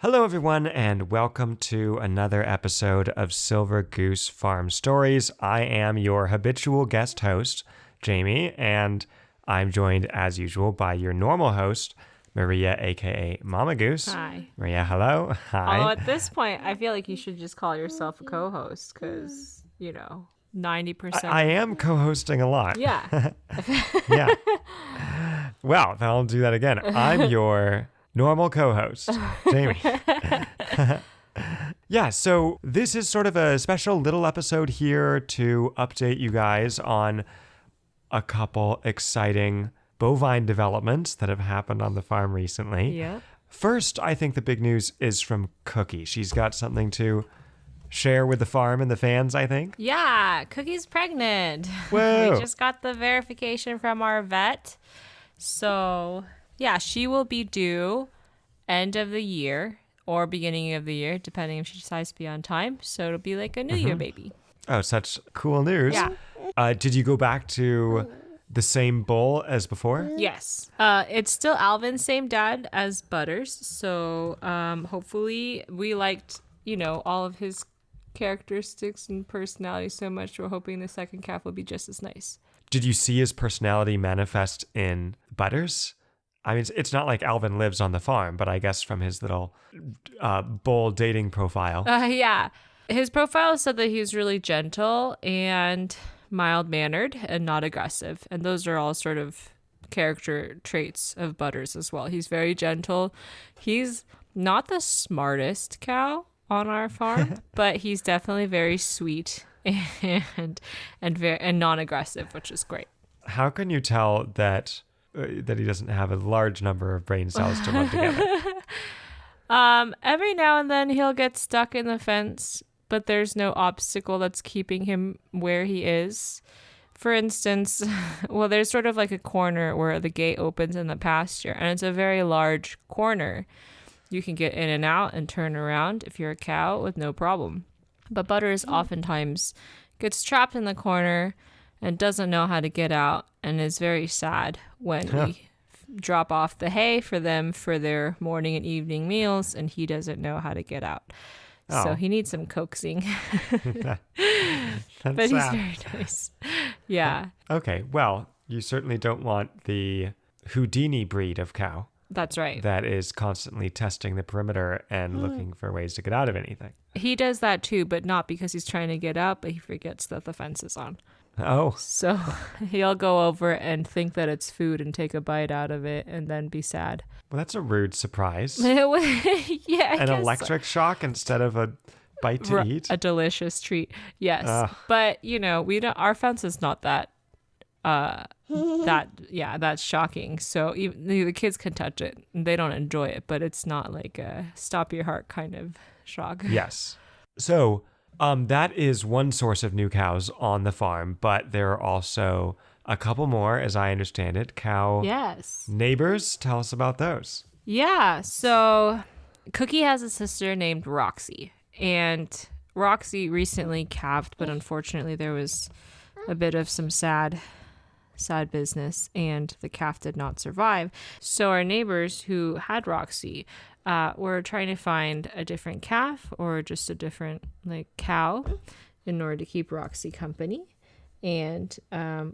Hello, everyone, and welcome to another episode of Silver Goose Farm Stories. I am your habitual guest host, Jamie, and I'm joined, as usual, by your normal host, Maria, aka Mama Goose. Hi. Maria, hello. Hi. Although at this point, I feel like you should just call yourself a co-host because, 90%. I am co-hosting a lot. Yeah. Yeah. Well, then I'll do that again. I'm your normal co-host, Jamie. Yeah, so this is sort of a special little episode here to update you guys on a couple exciting bovine developments that have happened on the farm recently. Yeah. First, I think the big news is from Cookie. She's got something to share with the farm and the fans, I think. Yeah. Cookie's pregnant. Whoa. We just got the verification from our vet. So, yeah, she will be due end of the year or beginning of the year, depending if she decides to be on time. So it'll be like a New Year baby. Oh, such cool news. Yeah. Did you go back to the same bull as before? Yes. It's still Alvin, same dad as Butters. So hopefully we liked, all of his characteristics and personality so much. We're hoping the second calf will be just as nice. Did you see his personality manifest in Butters? I mean, it's not like Alvin lives on the farm, but I guess from his little bull dating profile. Yeah. His profile said that he's really gentle and mild-mannered and not aggressive. And those are all sort of character traits of Butters as well. He's very gentle. He's not the smartest cow on our farm, but he's definitely very sweet and non-aggressive, which is great. How can you tell that he doesn't have a large number of brain cells to rub together? Every now and then he'll get stuck in the fence, but there's no obstacle that's keeping him where he is. For instance, well, there's sort of like a corner where the gate opens in the pasture, and it's a very large corner. You can get in and out and turn around if you're a cow with no problem. But Butters oftentimes gets trapped in the corner and doesn't know how to get out and is very sad when we drop off the hay for them for their morning and evening meals, and he doesn't know how to get out. Oh. So he needs some coaxing. But he's very nice. Yeah. Okay, well, you certainly don't want the Houdini breed of cow. That's right. That is constantly testing the perimeter and looking for ways to get out of anything. He does that too, but not because he's trying to get out, but he forgets that the fence is on. Oh. So he'll go over and think that it's food and take a bite out of it and then be sad. Well, that's a rude surprise. Yeah, An electric shock instead of a bite to eat. A delicious treat. Yes. But, we don't, our fence is not that that's shocking. So even the kids can touch it. They don't enjoy it, but it's not like a stop your heart kind of shock. Yes. So that is one source of new cows on the farm, but there are also a couple more, as I understand it, cow neighbors. Tell us about those. Yeah. So Cookie has a sister named Roxy, and Roxy recently calved, but unfortunately there was a bit of some sad business, and the calf did not survive. So our neighbors who had Roxy were trying to find a different calf or just a different cow in order to keep Roxy company. And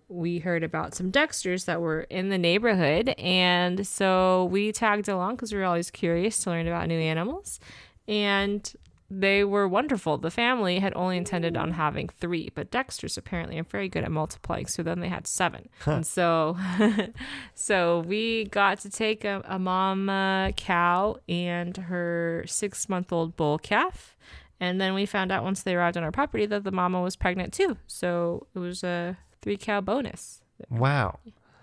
we heard about some Dexters that were in the neighborhood, and so we tagged along because we were always curious to learn about new animals. And they were wonderful. The family had only intended on having 3, but Dexters apparently are very good at multiplying, so then they had 7. And so we got to take a mom cow and her 6-month-old bull calf, and then we found out once they arrived on our property that the mama was pregnant too. So it was a 3-cow bonus. Wow.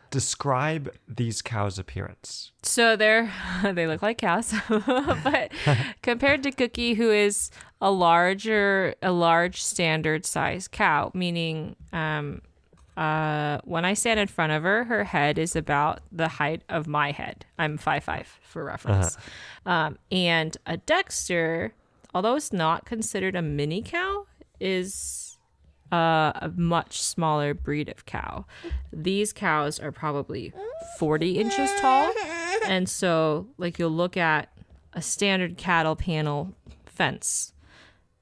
Describe these cows' appearance. So they look like cows, but compared to Cookie, who is a large standard size cow, meaning when I stand in front of her, her head is about the height of my head. I'm 5'5" for reference. And a Dexter, although it's not considered a mini cow, is a much smaller breed of cow. These cows are probably 40 inches tall. And so you'll look at a standard cattle panel fence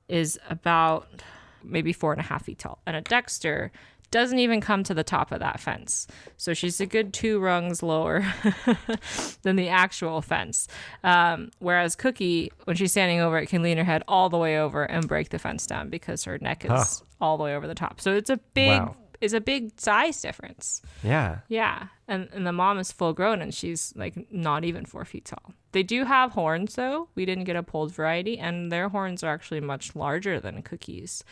is about maybe 4.5 feet tall. And a Dexter doesn't even come to the top of that fence. So she's a good 2 rungs lower than the actual fence. Whereas Cookie, when she's standing over it, can lean her head all the way over and break the fence down because her neck is all the way over the top. So it's a big size difference. Yeah. Yeah. And the mom is full grown and she's like not even 4 feet tall. They do have horns though. We didn't get a polled variety, and their horns are actually much larger than Cookie's.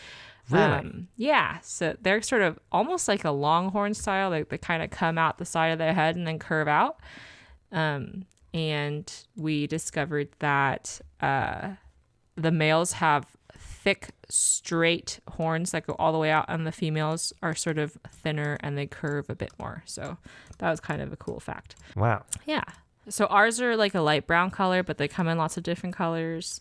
Really? Yeah. So they're sort of almost like a longhorn style. They kind of come out the side of their head and then curve out. And we discovered that the males have thick, straight horns that go all the way out, and the females are sort of thinner and they curve a bit more. So that was kind of a cool fact. Wow. Yeah. So ours are like a light brown color, but they come in lots of different colors.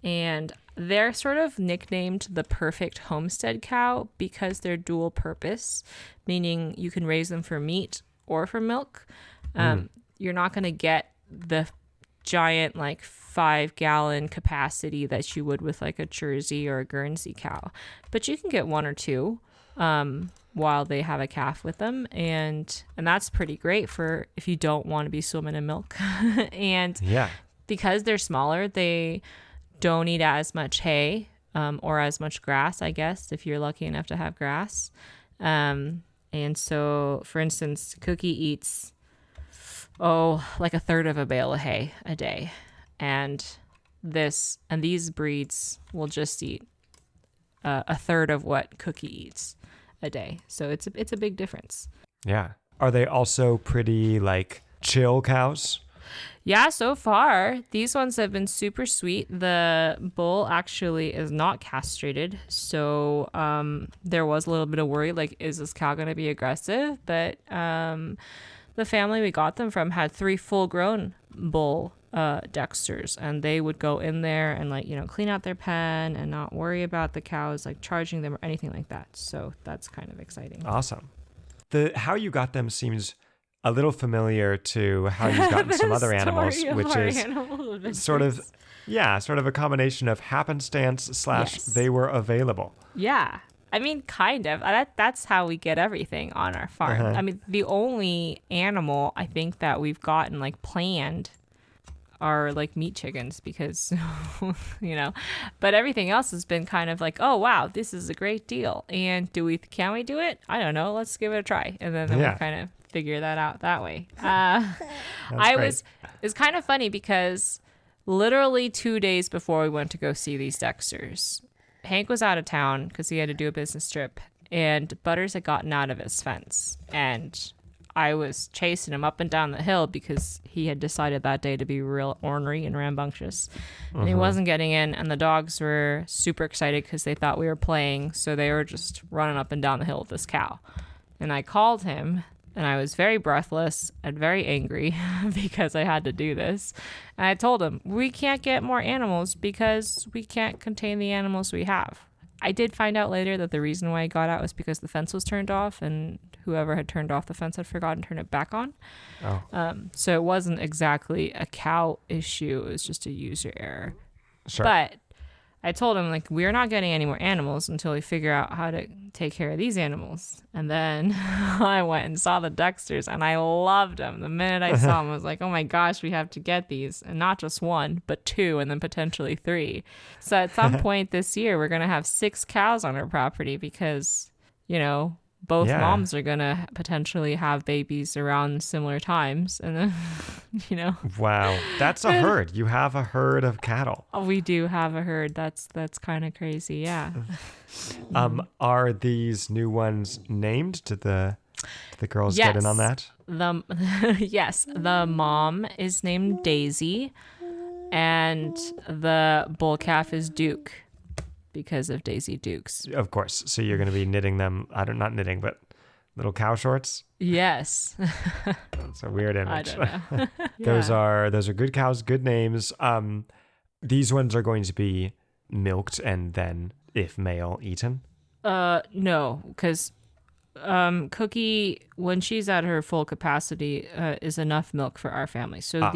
And they're sort of nicknamed the perfect homestead cow because they're dual purpose, meaning you can raise them for meat or for milk. You're not going to get the giant like 5-gallon capacity that you would with like a Jersey or a Guernsey cow, but you can get 1 or 2 while they have a calf with them, and that's pretty great for if you don't want to be swimming in milk. And Yeah. because they're smaller, they don't eat as much hay or as much grass, I guess, if you're lucky enough to have grass. And so, for instance, Cookie eats like a third of a bale of hay a day, and these breeds will just eat a third of what Cookie eats a day. So it's a big difference. Yeah. Are they also pretty like chill cows? Yeah, so far these ones have been super sweet. The bull actually is not castrated, so there was a little bit of worry, like, is this cow going to be aggressive? But the family we got them from had 3 full-grown bull Dexters, and they would go in there and clean out their pen and not worry about the cows like charging them or anything like that. So that's kind of exciting. Awesome. How you got them seems a little familiar to how you've gotten some other animals, which is sort of a combination of happenstance / Yes. they were available. Yeah. I mean, kind of. That's how we get everything on our farm. Uh-huh. I mean, the only animal I think that we've gotten like planned are like meat chickens because, but everything else has been kind of like, oh, wow, this is a great deal. And can we do it? I don't know. Let's give it a try. And then we kind of figure that out that way. It's kind of funny because literally 2 days before we went to go see these Dexters, Hank was out of town because he had to do a business trip, and Butters had gotten out of his fence, and I was chasing him up and down the hill because he had decided that day to be real ornery and rambunctious, and he wasn't getting in, and the dogs were super excited because they thought we were playing, so they were just running up and down the hill with this cow. And I called him, and I was very breathless and very angry because I had to do this. And I told him, we can't get more animals because we can't contain the animals we have. I did find out later that the reason why I got out was because the fence was turned off, and whoever had turned off the fence had forgotten to turn it back on. Oh. So it wasn't exactly a cow issue. It was just a user error. Sure. But I told him, like, we're not getting any more animals until we figure out how to take care of these animals. And then I went and saw the Dexters, and I loved them. The minute I saw them, I was like, oh my gosh, we have to get these. And not just 1, but 2, and then potentially 3. So at some point this year, we're going to have 6 cows on our property because, both moms are going to potentially have babies around similar times. And then, Wow. That's a herd. You have a herd of cattle. We do have a herd. That's kind of crazy. Yeah. Are these new ones named? Did the girls get in on that? Yes. The mom is named Daisy, and the bull calf is Duke, because of Daisy Dukes. Of course. So you're going to be knitting them, not knitting, but little cow shorts? Yes. That's a weird image. I don't know. Those are good cows, good names. These ones are going to be milked and then, if male, eaten? No, because Cookie, when she's at her full capacity, is enough milk for our family. So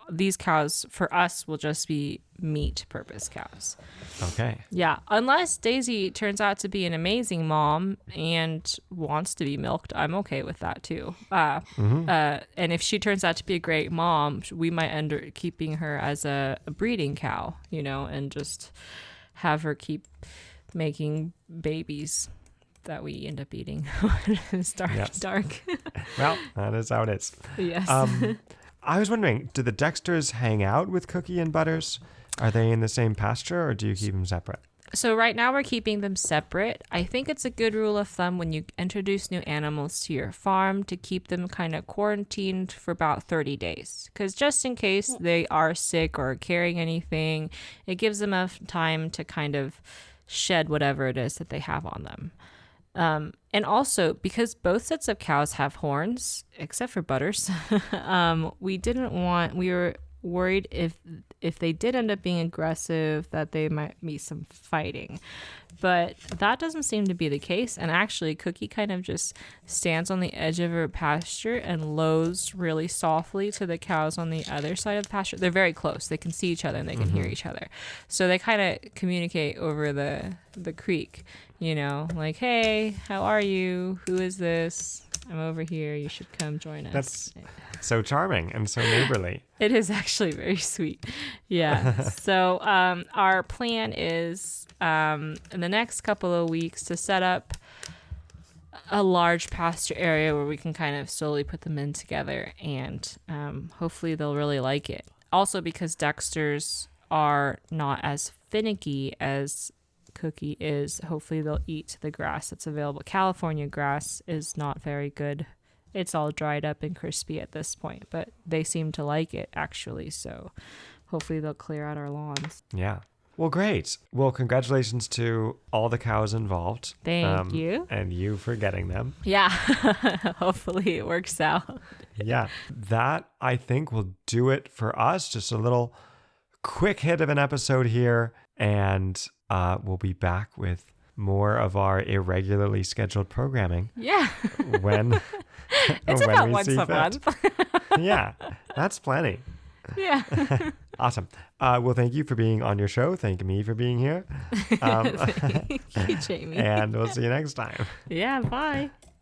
these cows for us will just be meat purpose cows. Okay. Yeah, unless Daisy turns out to be an amazing mom and wants to be milked, I'm okay with that too. And if she turns out to be a great mom, we might end up keeping her as a breeding cow, and just have her keep making babies that we end up eating when it's dark. Well, that is how it is. Yes. I was wondering, do the Dexters hang out with Cookie and Butters? Are they in the same pasture, or do you keep them separate? So right now we're keeping them separate. I think it's a good rule of thumb when you introduce new animals to your farm to keep them kind of quarantined for about 30 days. Because just in case they are sick or carrying anything, it gives them enough time to kind of shed whatever it is that they have on them. And also, because both sets of cows have horns, except for Butters, we were worried if they did end up being aggressive that they might be some fighting. But that doesn't seem to be the case. And actually, Cookie kind of just stands on the edge of her pasture and lows really softly to the cows on the other side of the pasture. They're very close. They can see each other and they can hear each other. So they kind of communicate over the creek, like, hey, how are you? Who is this? I'm over here. You should come join us. That's so charming and so neighborly. It is actually very sweet. Yeah. So our plan is in the next couple of weeks to set up a large pasture area where we can kind of slowly put them in together, and hopefully they'll really like it. Also, because Dexters are not as finicky as Cookie is, hopefully they'll eat the grass that's available. California grass is not very good. It's all dried up and crispy at this point, but they seem to like it actually, so hopefully they'll clear out our lawns. Yeah. Well, great. Well, congratulations to all the cows involved. Thank you. And you for getting them. Yeah. Hopefully it works out. Yeah. That, I think, will do it for us. Just a little quick hit of an episode here, and we'll be back with more of our irregularly scheduled programming. Yeah. When it's when about we once see a fit. month. Yeah, that's plenty. Yeah. Awesome. Well, thank you for being on your show. Thank me for being here. Thank you, Jamie. And we'll see you next time. Yeah, bye.